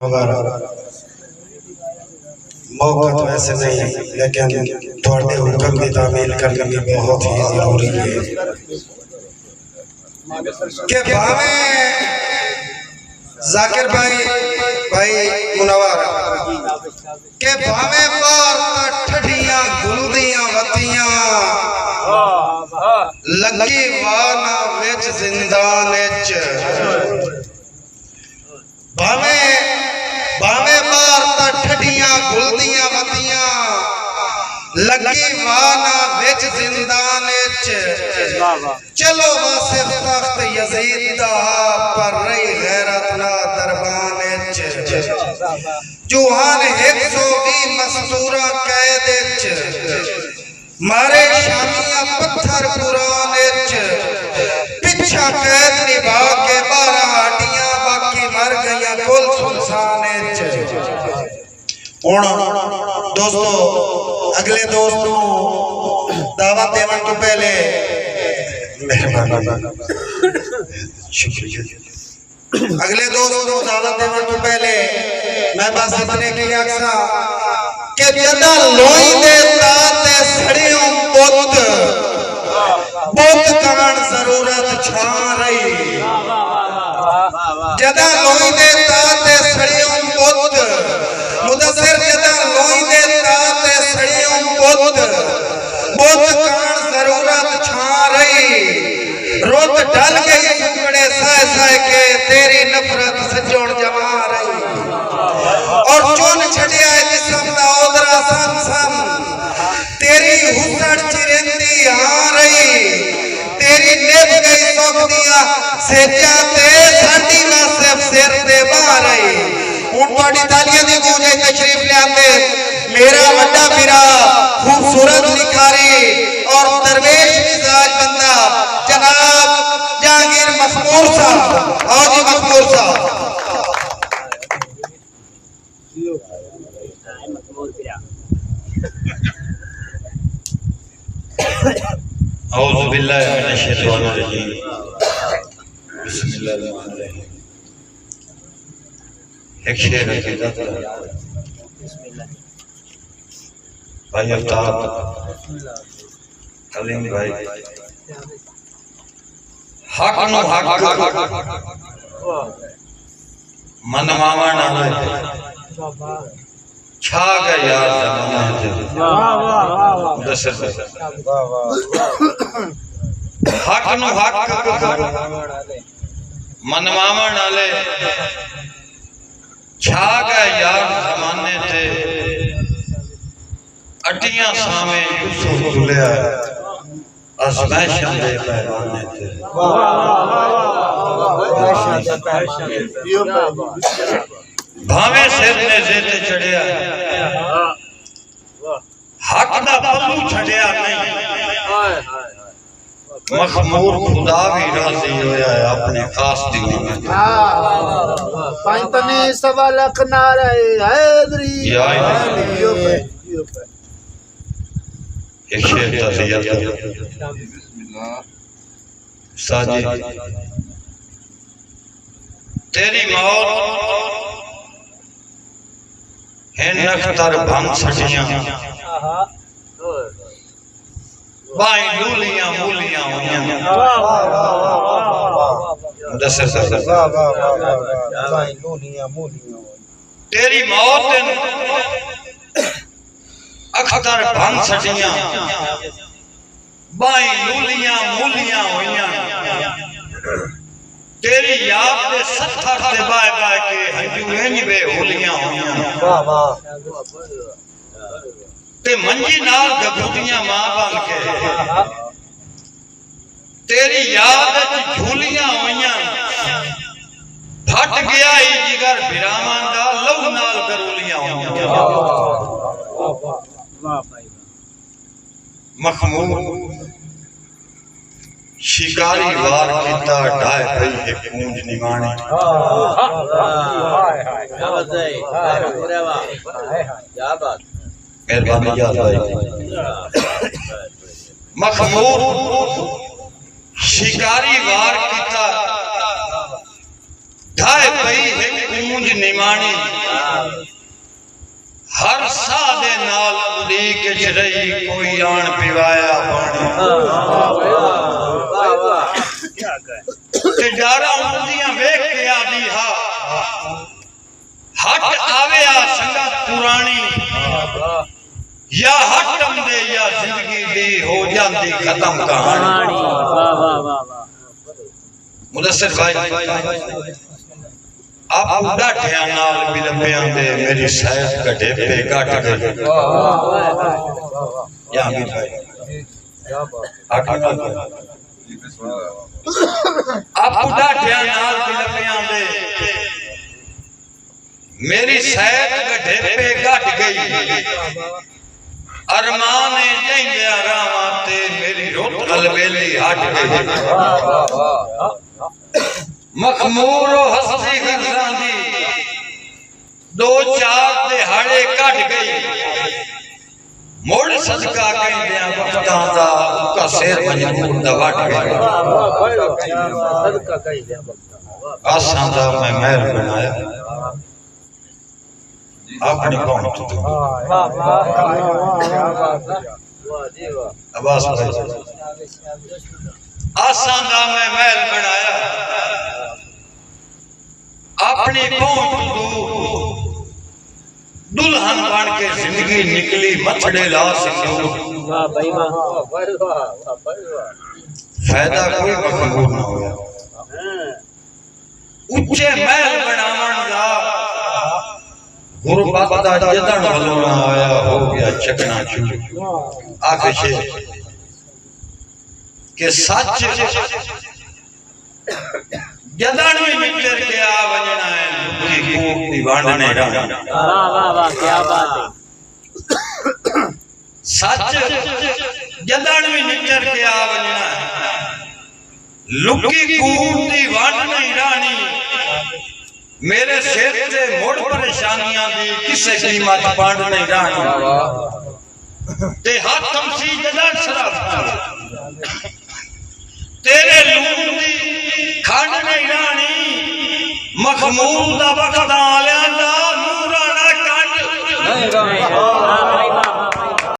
मौका तो ऐसे नहीं, लेकिन थोड़े हुक्म की तामील करनी बहुत ही जरूरी है कि भावे जाकिर भाई मुनव्वर के भावे पार ठठियां गुलदियां वतियां लगी वाना विच जिंदान विच भावे पार ठठियां गुलदियां वतियां लगी वाना विच जिंदान विच चलो वासिफ तख्त यजीद दा पर रही गैरत ना दरबान विच जुहान 120 मस्तूरा कैद विच मारे शामियां पत्थर कुरान विच पिछा कैद निभा के 12 हड्डियां बाकी मर गईयां कुल सुनसान विच। हुण दोस्तों अगले दोस्त नूं दावत देवन तो पहले मेहरबानी शुक्रिया अगले दोस्त को दावत देवन तो पहले मैं बस इतने की आखा कि जदा लोई दे ताते सड़ियों बुत करण जरूरत छा रही जदा लोई दे ताते सड़ियों बुत मुदस्सिर जदा लोई दे ताते सड़ियों बुत करण जरूरत छा रही रोत ढल गई टुकड़े सह के तेरी नफरत सजोड़ जमा रही और चुन छड़िया जिस्म दा ओदरा सन सन तेरी हुसड़ चिरंदी आ रही तेरी निभ गई सोखदियां सेजा ते साडी वासिफ सिर ते बा रही। हुण तुहाडी तालियां दी गूंजे तशरीफ लियाते मेरा वड्डा वीरा खूबसूरत लिखारी और दरवेश मिजाज बंदा जनाब जहांगीर मखमूर साहब। आओ जी मखमूर साहब। औज़ु बिल्लाहि मिनश शैतानिर रजीम बिस्मिल्लाहिर रहमानिर रहीम। एक शेर हकीकत भाई अफ्ताब कलीम भाई हक नु हक मनवावण आवे छा गया यार जमाने ते हक नु हक मनवावण आले छा गया यार जमाने ते अटियां सामे यूसुफ तुलिया आज़माइशां दे पैमाने ते भावे सिर ने जेते चढ़िया हक दा पल्लू छड़िया नहीं मखमूर खुदा भी राजी होया है अपने खास दीन में पंतने सवा लख नारे हैदरी एक शेर तज़ियत साजी तेरी मौत है नख्तर भंग सटियां बाई लूलियां मूलियां होइयां तेरी मौत अख्तर भंग सटियां बाई लूलियां मूलियां होइयां तेरी याद दे सत्थर ते बाय बाय के हंजू इंज बेहोलियां होइयां ते मंजी नाल गबूतियां मां बन के तेरी याद च झूलियां होइयां फट गया ई जिगर बिरावां दा लहू नाल गरूलियां होइयां मखमूर शिकारी वार किता ढाए पई है कूंज निवाणी मेहरबानी याद भाई मखमूर शिकारी वार किता ढाए पई है कूंज निमाणी हर सा दे नाल उड़ीक रही कोई आण पिवाया पानी ते डारा उड़दियां वेख के आदी हा हट आवे आ संगत पुरानी या हटम दे या जिंदगी दी हो जाती खत्म कहानी मुदस्सिर भाई आप डाठिया नाल बिलपियां दे मेरी शायद गड्ढे पे काट गई यहां भी भाई आप डाठिया नाल बिलपियां दे मेरी शायद गड्ढे पे काट गई अरमान जैंदे आरामा ते मेरी रोट अलबेली हट गई मखमूर हस्ती गरजांदी दो चार दिहाड़े कट गई मोड़ सदका कहंदे वक्तां दा उका सिर मजबूर दा वट गई सदका कहंदे आसां दा मैं महल बनाया अपनी कौम तो अब्बास भाई आसां दा मैं महल बनाया अपनी पहुंच दूर दुल्हन बन के जिंदगी निकली मथड़े ला सिंदूर फायदा कोई मखमूर ना होया उच्चे महल बनावन दा गुरबत दा जदन वलों ना आया हो गया चकना चूर आखे छे के सच जदन में मिटर के आ वजना है लुकी कूट दी वांड नहीं रहना वाह वाह वाह क्या बात है सच जदन में मिटर के आ वजना है लुकी कूट दी वांड नहीं रहनी मेरे सिर ते मोड़ परेशानियां दी किसे कीमत पांड नहीं रहनी ते हाथ तमसी जदन शराब तेरे लून दी खंड नहीं रानी मखमूल दा वक्त आलिया दा नूराना कंड